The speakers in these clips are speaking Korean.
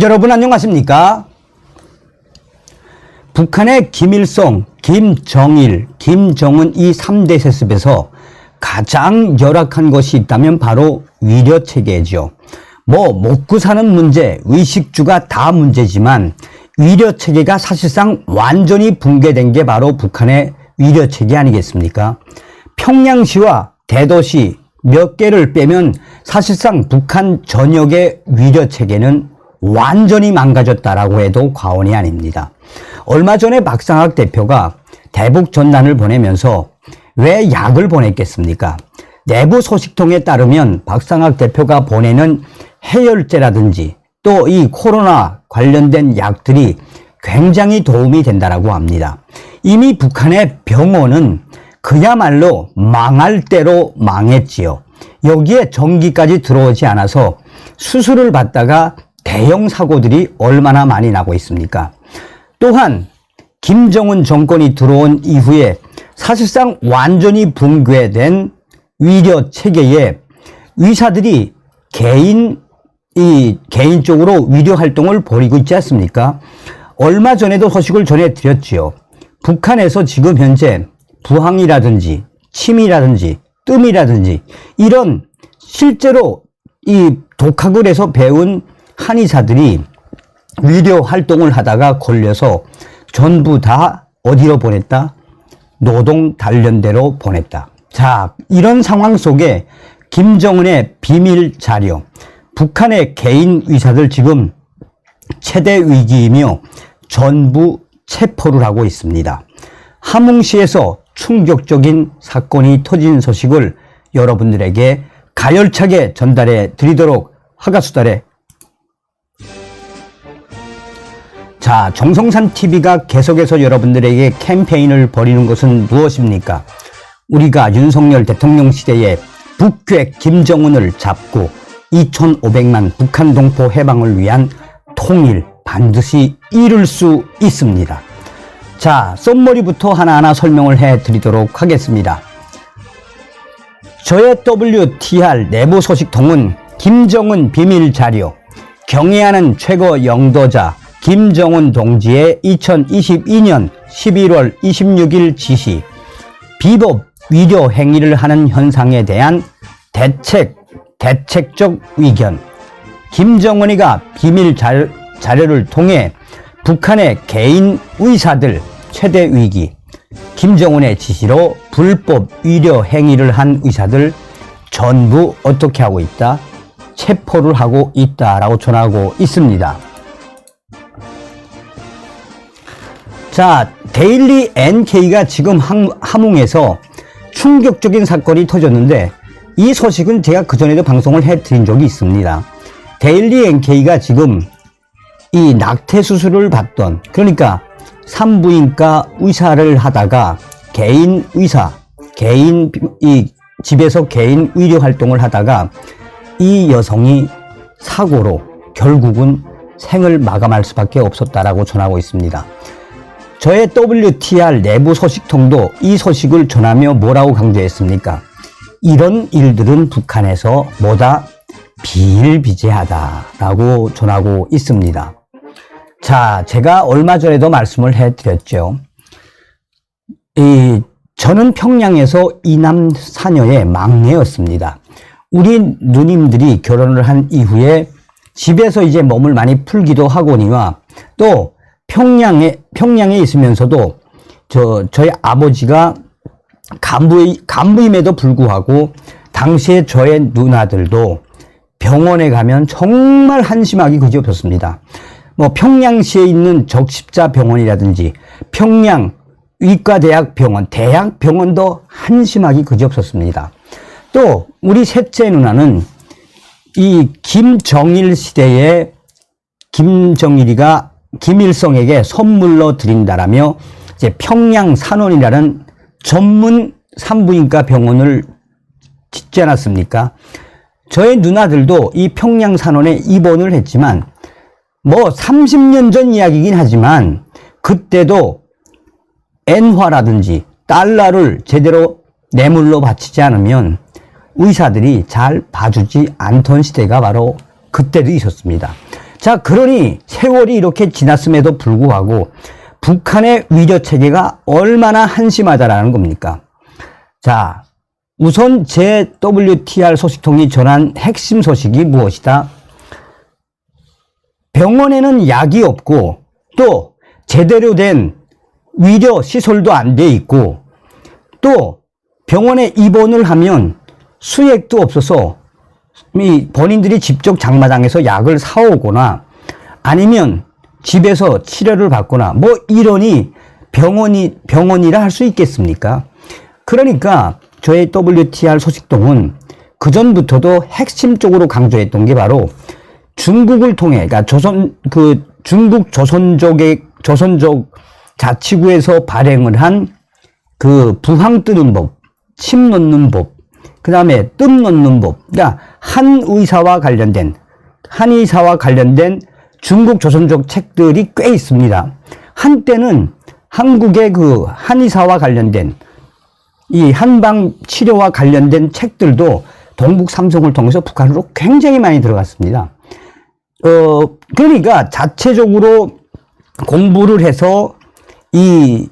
여러분 안녕하십니까? 북한의 김일성, 김정일, 김정은 이 3대 세습에서 가장 열악한 것이 있다면 바로 위려체계죠. 먹고 사는 문제, 의식주가 다 문제지만 위려체계가 사실상 완전히 붕괴된 게 바로 북한의 위려체계 아니겠습니까? 평양시와 대도시 몇 개를 빼면 사실상 북한 전역의 위려체계는 완전히 망가졌다라고 해도 과언이 아닙니다. 얼마 전에 박상학 대표가 대북 전단을 보내면서 왜 약을 보냈겠습니까? 내부 소식통에 따르면 박상학 대표가 보내는 해열제라든지 또 이 코로나 관련된 약들이 굉장히 도움이 된다라고 합니다. 이미 북한의 병원은 그야말로 망할 대로 망했지요. 여기에 전기까지 들어오지 않아서 수술을 받다가 대형 사고들이 얼마나 많이 나고 있습니까? 또한 김정은 정권이 들어온 이후에 사실상 완전히 붕괴된 위려 체계에 의사들이 개인적으로 위려 활동을 벌이고 있지 않습니까? 얼마 전에도 소식을 전해드렸지요. 북한에서 지금 현재 부항이라든지 침이라든지 뜸이라든지 이런 실제로 이 독학을 해서 배운 한의사들이 위려 활동을 하다가 걸려서 전부 다 어디로 보냈다? 노동 단련대로 보냈다. 자, 이런 상황 속에 김정은의 비밀 자료, 북한의 개인 의사들 지금 최대 위기이며 전부 체포를 하고 있습니다. 함흥시에서 충격적인 사건이 터진 소식을 여러분들에게 가열차게 전달해 드리도록 하겠습니다. 자, 정성산TV가 계속해서 여러분들에게 캠페인을 벌이는 것은 무엇입니까? 우리가 윤석열 대통령 시대에 북괴 김정은을 잡고 2,500만 북한 동포 해방을 위한 통일 반드시 이룰 수 있습니다. 자, 썸머리부터 하나하나 설명을 해드리도록 하겠습니다. 저의 WTR 내부 소식통은 김정은 비밀 자료, 경애하는 최고 영도자 김정은 동지의 2022년 11월 26일 지시, 비법 위려 행위를 하는 현상에 대한 대책적 의견, 김정은이가 비밀 자료를 통해 북한의 개인 의사들 최대 위기, 김정은의 지시로 불법 위려 행위를 한 의사들 전부 어떻게 하고 있다? 체포를 하고 있다라고 전하고 있습니다. 자, 데일리 NK가 지금 함흥에서 충격적인 사건이 터졌는데 이 소식은 제가 그전에도 방송을 해드린 적이 있습니다. 데일리 NK가 지금 이 낙태 수술을 받던, 그러니까 산부인과 의사를 하다가 집에서 개인 의료 활동을 하다가 이 여성이 사고로 결국은 생을 마감할 수밖에 없었다라고 전하고 있습니다. 저의 WTR 내부 소식통도 이 소식을 전하며 뭐라고 강조했습니까? 이런 일들은 북한에서 뭐다? 비일비재하다라고 전하고 있습니다. 자, 제가 얼마 전에도 말씀을 해드렸죠. 저는 평양에서 이남 사녀의 막내였습니다. 우리 누님들이 결혼을 한 이후에 집에서 이제 몸을 많이 풀기도 하거니와 또 평양에 있으면서도 저희 아버지가 간부임에도 불구하고 당시에 저의 누나들도 병원에 가면 정말 한심하기 그지없었습니다. 평양시에 있는 적십자병원이라든지 평양 의과대학병원, 대학병원도 한심하기 그지없었습니다. 또 우리 셋째 누나는 이 김정일 시대에 김정일이가 김일성에게 선물로 드린다라며 이제 평양 산원이라는 전문 산부인과 병원을 짓지 않았습니까? 저의 누나들도 이 평양 산원에 입원을 했지만 30년 전 이야기이긴 하지만 그때도 엔화라든지 달러를 제대로 뇌물로 바치지 않으면 의사들이 잘 봐주지 않던 시대가 바로 그때도 있었습니다. 자, 그러니 세월이 이렇게 지났음에도 불구하고 북한의 위려 체계가 얼마나 한심하다라는 겁니까? 자, 우선 JWTR 소식통이 전한 핵심 소식이 무엇이다? 병원에는 약이 없고 또 제대로 된 위려 시설도 안 돼 있고 또 병원에 입원을 하면 수액도 없어서 본인들이 직접 장마당에서 약을 사오거나 아니면 집에서 치료를 받거나 뭐 이러니 병원이라 할 수 있겠습니까? 그러니까 저희 WTR 소식통은 그전부터도 핵심적으로 강조했던 게 바로 중국을 통해, 그러니까 중국 조선족 자치구에서 발행을 한 그 부항 뜨는 법, 침 놓는 법, 그 다음에 뜸 놓는 법, 그러니까 한의사와 관련된 중국 조선족 책들이 꽤 있습니다. 한때는 한국의 그 한의사와 관련된 이 한방 치료와 관련된 책들도 동북 삼성을 통해서 북한으로 굉장히 많이 들어갔습니다. 그러니까 자체적으로 공부를 해서 이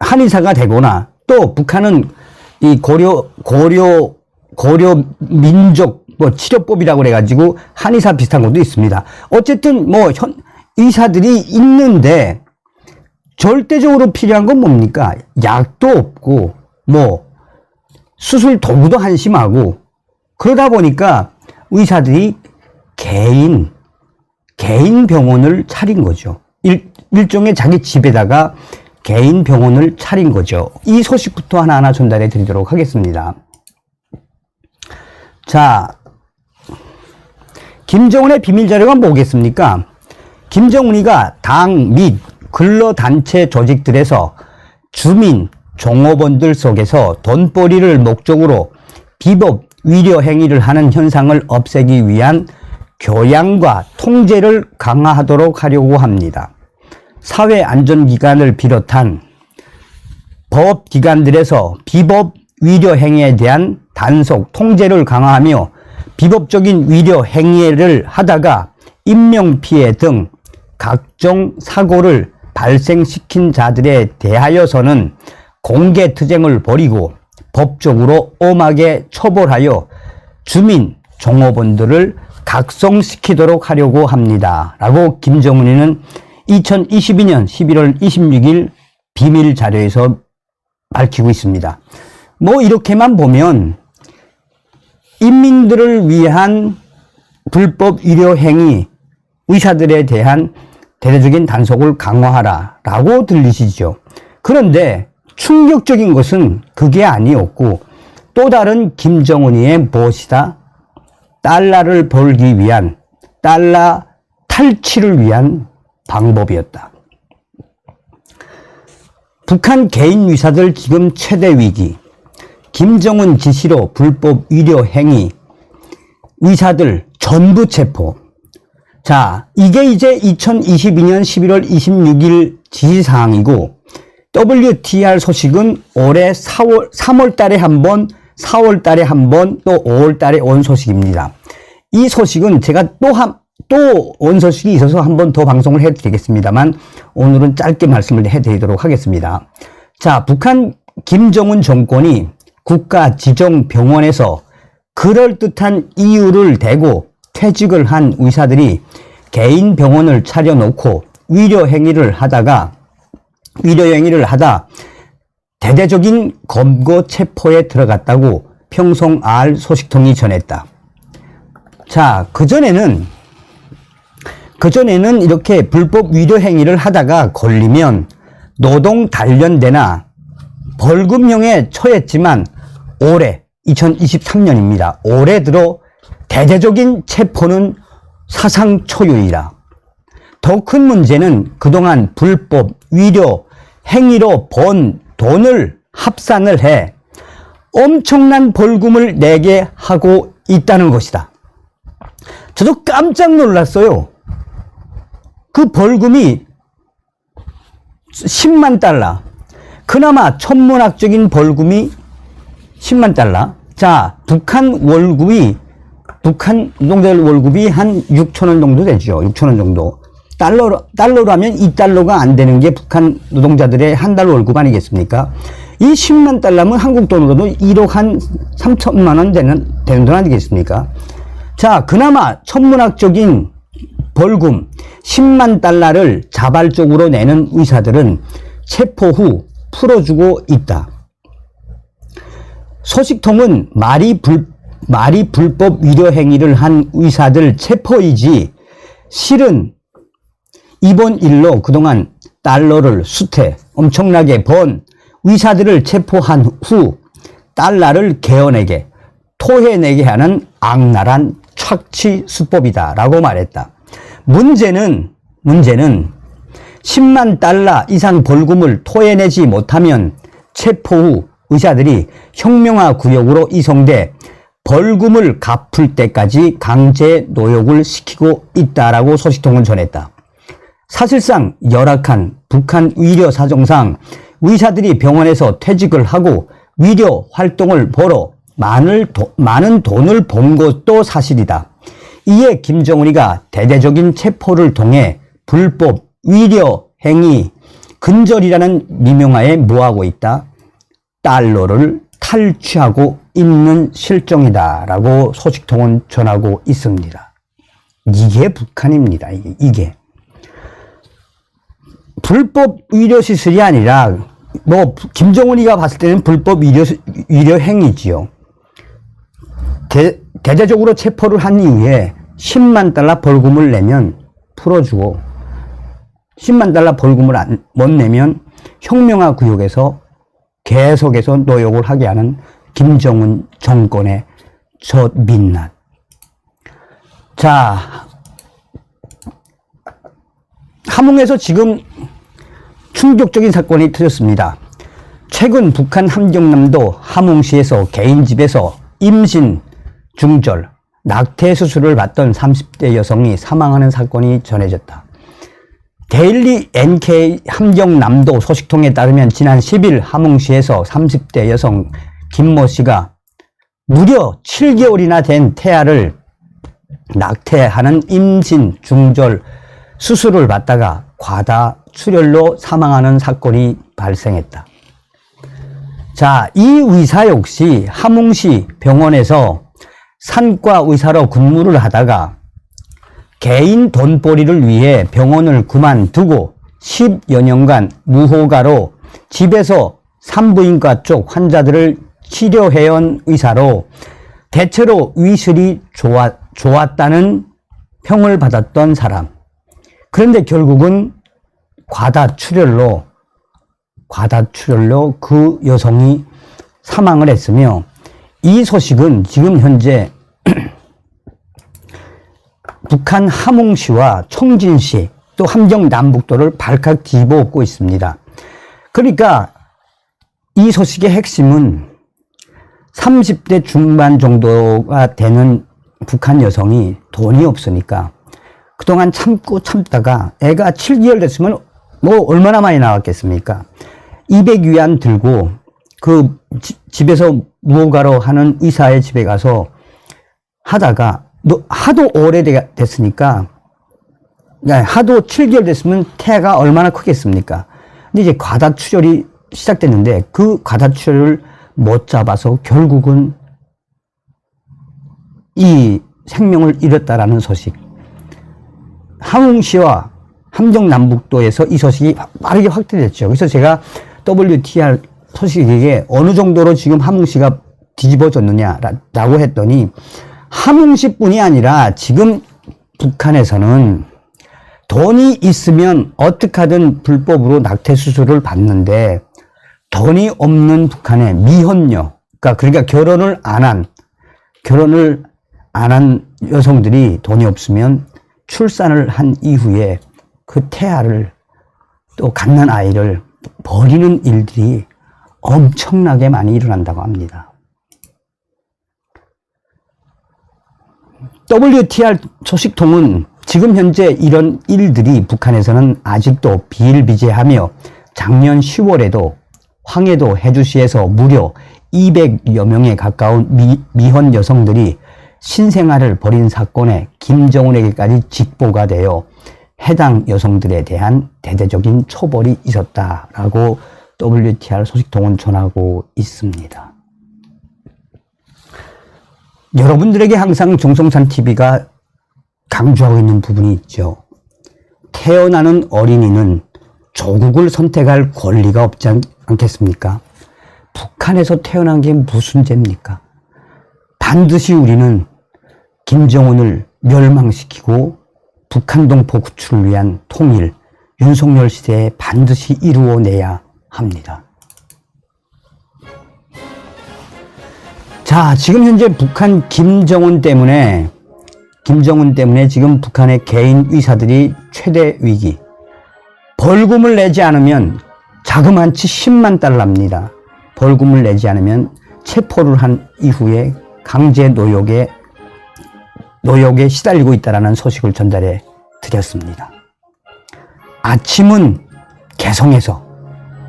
한의사가 되거나 또 북한은 이 고려 민족 치료법이라고 그래가지고 한의사 비슷한 것도 있습니다. 어쨌든 의사들이 있는데 절대적으로 필요한 건 뭡니까? 약도 없고 수술 도구도 한심하고 그러다 보니까 의사들이 개인 병원을 차린 거죠. 일종의 자기 집에다가 개인 병원을 차린 거죠. 이 소식부터 하나하나 전달해 드리도록 하겠습니다. 자, 김정은의 비밀 자료가 뭐겠습니까? 김정은이가 당 및 근로단체 조직들에서 주민, 종업원들 속에서 돈벌이를 목적으로 비법 위려 행위를 하는 현상을 없애기 위한 교양과 통제를 강화하도록 하려고 합니다. 사회안전기관을 비롯한 법기관들에서 비법 위려 행위에 대한 단속, 통제를 강화하며 비법적인 위려 행위를 하다가 인명피해 등 각종 사고를 발생시킨 자들에 대하여서는 공개투쟁을 벌이고 법적으로 엄하게 처벌하여 주민, 종업원들을 각성시키도록 하려고 합니다. 라고 김정은이는 2022년 11월 26일 비밀 자료에서 밝히고 있습니다. 이렇게만 보면 인민들을 위한 불법 위려 행위, 의사들에 대한 대대적인 단속을 강화하라 라고 들리시죠. 그런데 충격적인 것은 그게 아니었고 또 다른 김정은이의 무엇이다? 달러를 벌기 위한, 달러 탈취를 위한 방법이었다. 북한 개인 의사들 지금 최대 위기, 김정은 지시로 불법 위려 행위, 의사들 전부 체포. 자, 이게 이제 2022년 11월 26일 지시사항이고 WTR 소식은 올해 3월 달에 한 번, 4월 달에 한 번, 또 5월 달에 온 소식입니다. 이 소식은 제가 또 온 소식이 있어서 한 번 더 방송을 해드리겠습니다만 오늘은 짧게 말씀을 해드리도록 하겠습니다. 자, 북한 김정은 정권이 국가지정병원에서 그럴듯한 이유를 대고 퇴직을 한 의사들이 개인 병원을 차려놓고 위려 행위를 하다 대대적인 검거 체포에 들어갔다고 평송알 소식통이 전했다. 자, 그전에는 이렇게 불법 위려 행위를 하다가 걸리면 노동 단련대나 벌금형에 처했지만 올해 2023년입니다. 올해 들어 대대적인 체포는 사상 초유이다. 더 큰 문제는 그동안 불법 위려 행위로 번 돈을 합산을 해 엄청난 벌금을 내게 하고 있다는 것이다. 저도 깜짝 놀랐어요. 그 벌금이 10만 달러. 그나마 천문학적인 벌금이 10만 달러. 자, 북한 월급이 북한 노동자들 월급이 한 6천 원 정도 되죠. 6천 원 정도. 달러로 하면 2달러가 안 되는 게 북한 노동자들의 한 달 월급 아니겠습니까? 이 10만 달러면 한국 돈으로도 1억 한 3천만 원 되는 돈 아니겠습니까? 자, 그나마 천문학적인 벌금 10만 달러를 자발적으로 내는 의사들은 체포 후 풀어주고 있다. 소식통은 말이 불법 위려 행위를 한 의사들 체포이지 실은 이번 일로 그동안 달러를 엄청나게 번 의사들을 체포한 후 달러를 개어내게 토해내게 하는 악랄한 착취 수법이다 라고 말했다. 문제는 10만 달러 이상 벌금을 토해내지 못하면 체포 후 의사들이 혁명화 구역으로 이송돼 벌금을 갚을 때까지 강제 노역을 시키고 있다라고 소식통은 전했다. 사실상 열악한 북한 위려 사정상 의사들이 병원에서 퇴직을 하고 위려 활동을 보러 많은 돈을 본 것도 사실이다. 이에 김정은이가 대대적인 체포를 통해 불법 위려 행위 근절이라는 미명하에 뭐하고 있다? 달러를 탈취하고 있는 실정이다 라고 소식통은 전하고 있습니다. 이게 북한입니다. 이게 불법 위려 시술이 아니라 김정은이가 봤을 때는 불법 위려 행위지요. 대대적으로 체포를 한 이후에 10만 달러 벌금을 내면 풀어주고 10만 달러 벌금을 못 내면 혁명화 구역에서 계속해서 노역을 하게 하는 김정은 정권의 첫 민낯. 자, 함흥에서 지금 충격적인 사건이 터졌습니다. 최근 북한 함경남도 함흥시에서 개인 집에서 임신, 중절, 낙태 수술을 받던 30대 여성이 사망하는 사건이 전해졌다. 데일리 NK 함경남도 소식통에 따르면 지난 10일 함흥시에서 30대 여성 김모 씨가 무려 7개월이나 된 태아를 낙태하는 임신, 중절 수술을 받다가 과다 출혈로 사망하는 사건이 발생했다. 자, 이 의사 역시 함흥시 병원에서 산과 의사로 근무를 하다가 개인 돈벌이를 위해 병원을 그만두고 10여 년간 무허가로 집에서 산부인과 쪽 환자들을 치료해온 의사로 대체로 위술이 좋았다는 평을 받았던 사람. 그런데 결국은 과다 출혈로 그 여성이 사망을 했으며 이 소식은 지금 현재 북한 함흥시와 청진시 또 함경남북도를 발칵 뒤집어엎고 있습니다. 그러니까 이 소식의 핵심은 30대 중반 정도가 되는 북한 여성이 돈이 없으니까 그동안 참다가 애가 7개월 됐으면 얼마나 많이 나왔겠습니까? 200위안 들고 그 집에서 무허가로 하는 의사의 집에 가서 하다가 하도 오래됐으니까 하도 7개월 됐으면 태아가 얼마나 크겠습니까? 근데 이제 과다출혈이 시작됐는데 그 과다출혈을 못 잡아서 결국은 이 생명을 잃었다라는 소식. 함흥시와 함경남북도에서 이 소식이 빠르게 확대됐죠. 그래서 제가 WTR 소식에게 어느 정도로 지금 함흥시가 뒤집어졌느냐라고 했더니 함흥시뿐이 아니라 지금 북한에서는 돈이 있으면 어떻게 하든 불법으로 낙태 수술을 받는데 돈이 없는 북한의 미혼녀, 그러니까 결혼을 안 한 여성들이 돈이 없으면 출산을 한 이후에 그 태아를 또 갓난 아이를 버리는 일들이 엄청나게 많이 일어난다고 합니다. WTR 소식통은 지금 현재 이런 일들이 북한에서는 아직도 비일비재하며 작년 10월에도 황해도 해주시에서 무려 200여 명에 가까운 미혼 여성들이 신생아를 벌인 사건에 김정은에게까지 직보가 되어 해당 여성들에 대한 대대적인 처벌이 있었다라고 WTR 소식통은 전하고 있습니다. 여러분들에게 항상 정성산 TV가 강조하고 있는 부분이 있죠. 태어나는 어린이는 조국을 선택할 권리가 없지 않겠습니까? 북한에서 태어난 게 무슨 죄입니까? 반드시 우리는 김정은을 멸망시키고 북한 동포 구출을 위한 통일, 윤석열 시대에 반드시 이루어내야 합니다. 자, 지금 현재 북한 김정은 때문에 지금 북한의 개인 의사들이 최대 위기. 벌금을 내지 않으면 자그만치 10만 달러입니다. 벌금을 내지 않으면 체포를 한 이후에 강제 노역에 시달리고 있다는 소식을 전달해 드렸습니다. 아침은 개성에서,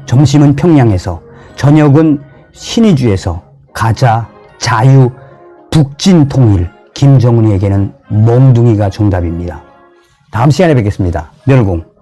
점심은 평양에서, 저녁은 신의주에서 가자, 자유, 북진 통일, 김정은이에게는 몽둥이가 정답입니다. 다음 시간에 뵙겠습니다. 멸공.